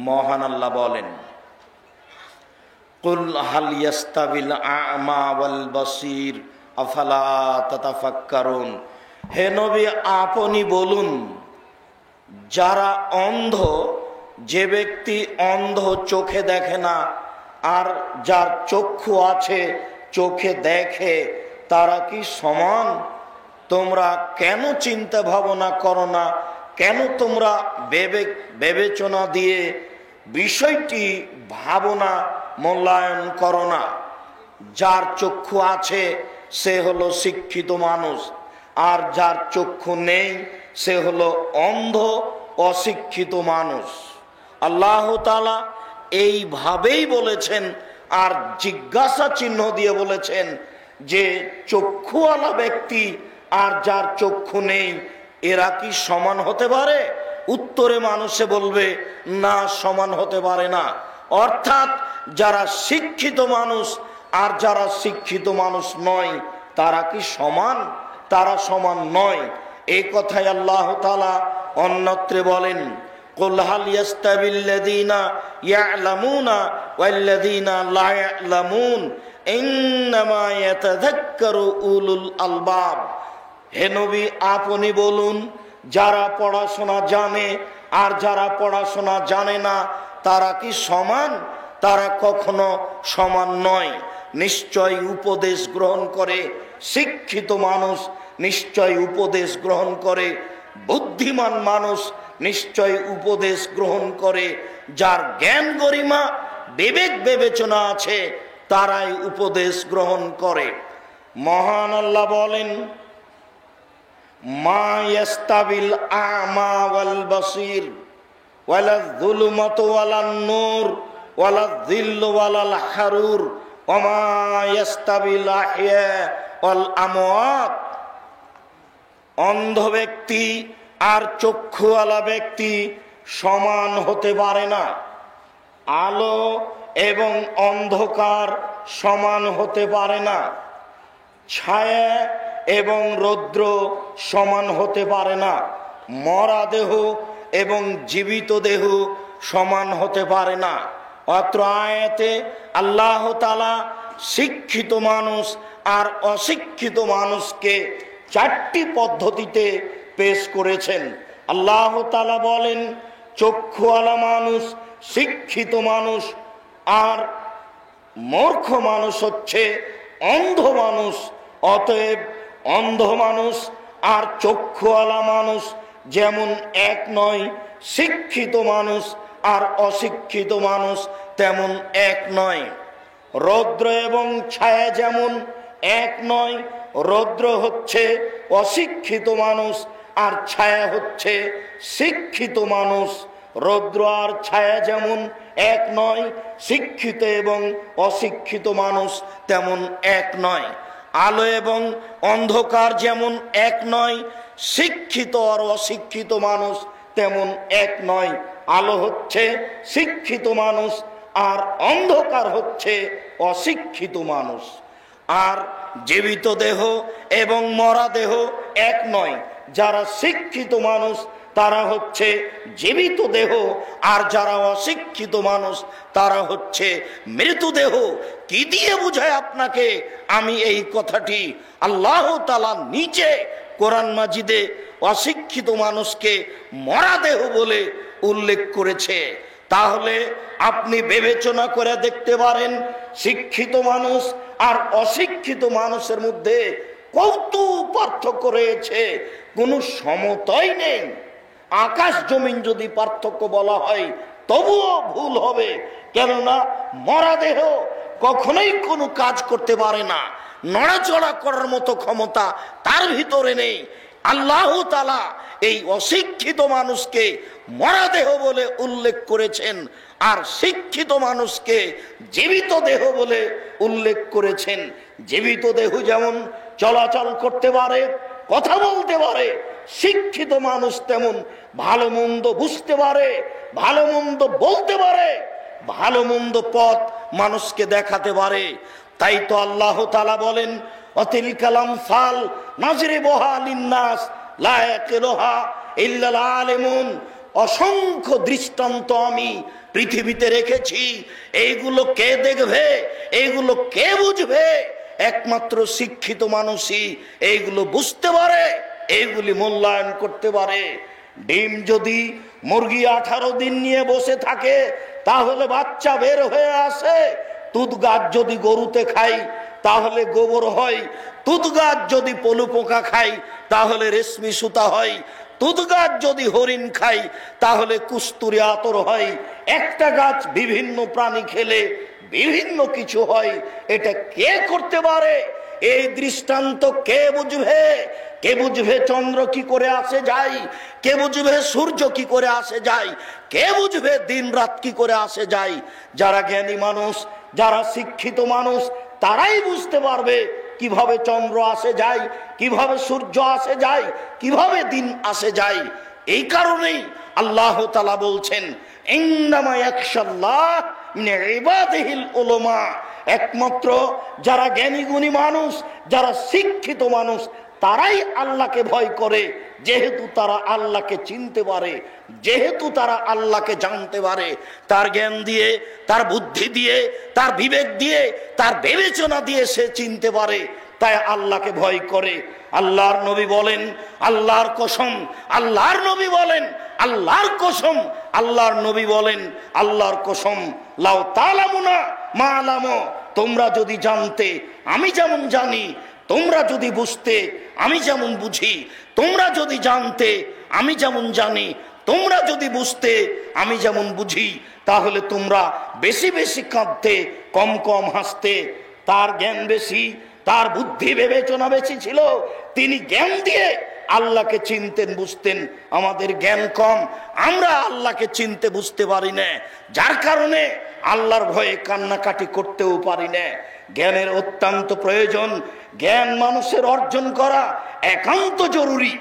মহান আল্লাহ বলেন, কুল হাল ইয়াস্তাবিল আ'মা ওয়াল বাসীর আফালা তাতাফাক্কারুন। হে নবী, আপনি বলুন, যারা অন্ধ, যে ব্যক্তি অন্ধ চোখে দেখে না আর যার চক্ষু আছে চোখে দেখে, তারা কি সমান? তোমরা কেন চিন্তা ভাবনা করো না? কেন তোমরা বিবেচনা দিয়ে বিষয়টি ভাবনা মূল্যায়ন করো না? যার চক্ষু আছে সে হলো শিক্ষিত মানুষ, আর যার চক্ষু নেই সে হলো অন্ধ অশিক্ষিত মানুষ। আল্লাহ তাআলা এইভাবেই বলেছেন, আর জিজ্ঞাসা চিহ্ন দিয়ে বলেছেন যে চক্ষুওয়ালা ব্যক্তি আর যার চক্ষু নেই এরা কি সমান হতে পারে? উত্তরে মানুষে বলবে না, সমান হতে পারে না। অর্থাৎ যারা শিক্ষিত মানুষ আর যারা শিক্ষিত মানুষ নয় তারা কি সমান? তারা সমান নয়। এই কথাই আল্লাহ তাআলা অন্যত্রে বলেন, কুল হাল ইয়াস্তাবিল্লাযীনা ইয়া'লামুনা ওয়াল্লাযীনা লা ইয়া'লামুন ইন্নামা ইয়াতাযাক্কারু উলুল আলবাব। হে নবী, আপনি বলুন, যারা পড়াশোনা জানে আর যারা পড়াশোনা জানে না তারা কি সমান? তারা কখনো সমান নয়। নিশ্চয় উপদেশ গ্রহণ করে শিক্ষিত মানুষ, নিশ্চয় উপদেশ গ্রহণ করে বুদ্ধিমান মানুষ, নিশ্চয় উপদেশ গ্রহণ করে যার জ্ঞান গরিমা বিবেক বিবেচনা আছে, তারাই উপদেশ গ্রহণ করে। মহান আল্লাহ বলেন, মা ইয়াস্তাবিল আ'মা ওয়াল বাসীর ওয়ালা যুলমাতু ওয়ালান নূর ওয়ালা যিল্লু ওয়ালাল হারুর ওয়া মা ইয়াস্তাবিল আহইয়া ওয়াল আমওয়াত। অন্ধ ব্যক্তি আর চক্ষুওয়ালা ব্যক্তি সমান হতে পারে না। আলো এবং অন্ধকার সমান হতে পারে না। ছায়া এবং রৌদ্র সমান হতে পারে না। মরা দেহ এবং জীবিত দেহ সমান হতে পারে না। অত্র আয়াতে আল্লাহ তাআলা শিক্ষিত মানুষ আর অশিক্ষিত মানুষকে চারটি পদ্ধতিতে পেশ করেছেন। আল্লাহ তাআলা বলেন, চক্ষুওয়ালা মানুষ শিক্ষিত মানুষ, আর মূর্খ মানুষ হচ্ছে অন্ধ মানুষ। অতএব অন্ধ মানুষ আর চক্ষুওয়ালা মানুষ যেমন এক নয়, শিক্ষিত মানুষ আর অশিক্ষিত মানুষ তেমন এক নয়। রৌদ্র এবং ছায়া যেমন এক নয়, রৌদ্র হচ্ছে অশিক্ষিত মানুষ আর ছায়া হচ্ছে শিক্ষিত মানুষ। রৌদ্র আর ছায়া যেমন এক নয়, শিক্ষিত এবং অশিক্ষিত মানুষ তেমন এক নয়। আলো এবং অন্ধকার যেমন এক নয়, শিক্ষিত আর অশিক্ষিত মানুষ তেমন এক নয়। আলো হচ্ছে শিক্ষিত মানুষ আর অন্ধকার হচ্ছে অশিক্ষিত মানুষ। আর জীবিত দেহ এবং মরা দেহ এক নয়। যারা শিক্ষিত মানুষ তারা হচ্ছে জীবিত দেহ, আর যারা অশিক্ষিত মানুষ তারা হচ্ছে মৃতদেহ। কি দিয়ে বুঝায় আপনাকে আমি এই কথাটি? আল্লাহ তাআলা নিচে কোরআন মাজিদে অশিক্ষিত মানুষকে মরা দেহ বলে উল্লেখ করেছে। তাহলে আপনি বিবেচনা করে দেখতে পারেন, শিক্ষিত মানুষ আর অশিক্ষিত মানুষের মধ্যে কত পার্থক্য রয়েছে, কোনো সমতাই নেই। আকাশ জমিন যদি পার্থক্য বলা হয় তবুও ভুল হবে, কেননা মরা দেহ কখনোই কোনো কাজ করতে পারে না, নড়াচড়া করার মতো ক্ষমতা তার ভিতরে নেই। আল্লাহ তাআলা এই অশিক্ষিত মানুষকে মরা দেহ বলে উল্লেখ করেছেন, আর শিক্ষিত মানুষকে জীবিত দেহ বলে উল্লেখ করেছেন। জীবিত দেহ যেমন চলাচল করতে পারে, কথা বলতে পারে, শিক্ষিত মানুষ তেমন ভালো মন্দ বুঝতে পারে, ভালো মন্দ বলতে পারে, ভালো মন্দ পথ মানুষকে দেখাতে পারে। তাই তো আল্লাহ তাআলা বলেন, অতিলকাল আমসাল নাজরিবুহা লিন্নাস লা ইয়াকিলুহা ইল্লাল আলিমুন। অসংখ্য দৃষ্টান্ত আমি পৃথিবীতে রেখেছি। এইগুলো কে দেখবে, এইগুলো কে বুঝবে? একমাত্র শিক্ষিত মানুষই এইগুলো বুঝতে পারে, এইগুলি মূল্যায়ন করতে পারে। ডিম যদি মুরগি 18 দিন নিয়ে বসে থাকে তাহলে বাচ্চা বের হয়ে আসে। তুত গাছ যদি গরুতে খাই তাহলে গোবর হয়। তুত গাছ যদি পলু পোকা খাই তাহলে রেশমি সুতা হয়। তুত গাছ যদি হরিণ খাই তাহলে কুস্তুরি আতর হয়। একটা গাছ বিভিন্ন প্রাণী খেলে বিভিন্ন কিছু হয়। এটা কে করতে পারে? এই দৃষ্টান্ত কে বুঝবে? কে বুঝবে চন্দ্র কি করে আসে যায়? কে বুঝবে সূর্য কি করে আসে যায়? কে বুঝবে দিন রাত কি করে আসে যায়? যারা জ্ঞানী মানুষ, যারা শিক্ষিত মানুষ, তারাই বুঝতে পারবে কিভাবে চন্দ্র আসে যায়, কিভাবে সূর্য আসে যায়, কিভাবে দিন আসে যায়। এই কারণেই আল্লাহ তাআলা বলছেন, ইন্নামা ইয়াখশাল্লাহ মিন ইবাদিহিল উলামা। একমাত্র যারা জ্ঞানী গুণী মানুষ, যারা শিক্ষিত মানুষ, তারাই আল্লাহকে ভয় করে, যেহেতু তারা আল্লাহকে চিনতে পারে, যেহেতু তারা আল্লাহকে জানতে পারে। তার জ্ঞান দিয়ে, তার বুদ্ধি দিয়ে, তার বিবেক দিয়ে, তার বিবেচনা দিয়ে সে চিনতে পারে, তাই আল্লাহকে ভয় করে। আল্লাহর নবী বলেন, আল্লাহর কসম, আল্লাহর নবী বলেন, আল্লাহর কসম, আল্লাহর নবী বলেন, আল্লাহর কসম, লাউ তালামুনা মা আলামু, তোমরা যদি জানতে আমি যেমন জানি, তোমরা যদি বুঝতে আমি যেমন বুঝি, তোমরা যদি জানতে আমি যেমন জানি, তোমরা যদি বুঝতে আমি যেমন বুঝি, তাহলে তোমরা বেশি বেশি কাঁদতে, কম কম হাসতে। তার জ্ঞান বেশি, তার বুদ্ধি বিবেচনা বেশি ছিল। তিনি জ্ঞান দিয়ে আল্লাহকে চিনতেন, বুঝতেন। আমাদের জ্ঞান কম, আমরা আল্লাহকে চিনতে বুঝতে পারি না, যার কারণে আল্লাহর ভয়ে কান্নাকাটি করতেও পারি না। জ্ঞানের অত্যন্ত প্রয়োজন। জ্ঞান মানুষের অর্জন করা একান্ত জরুরি।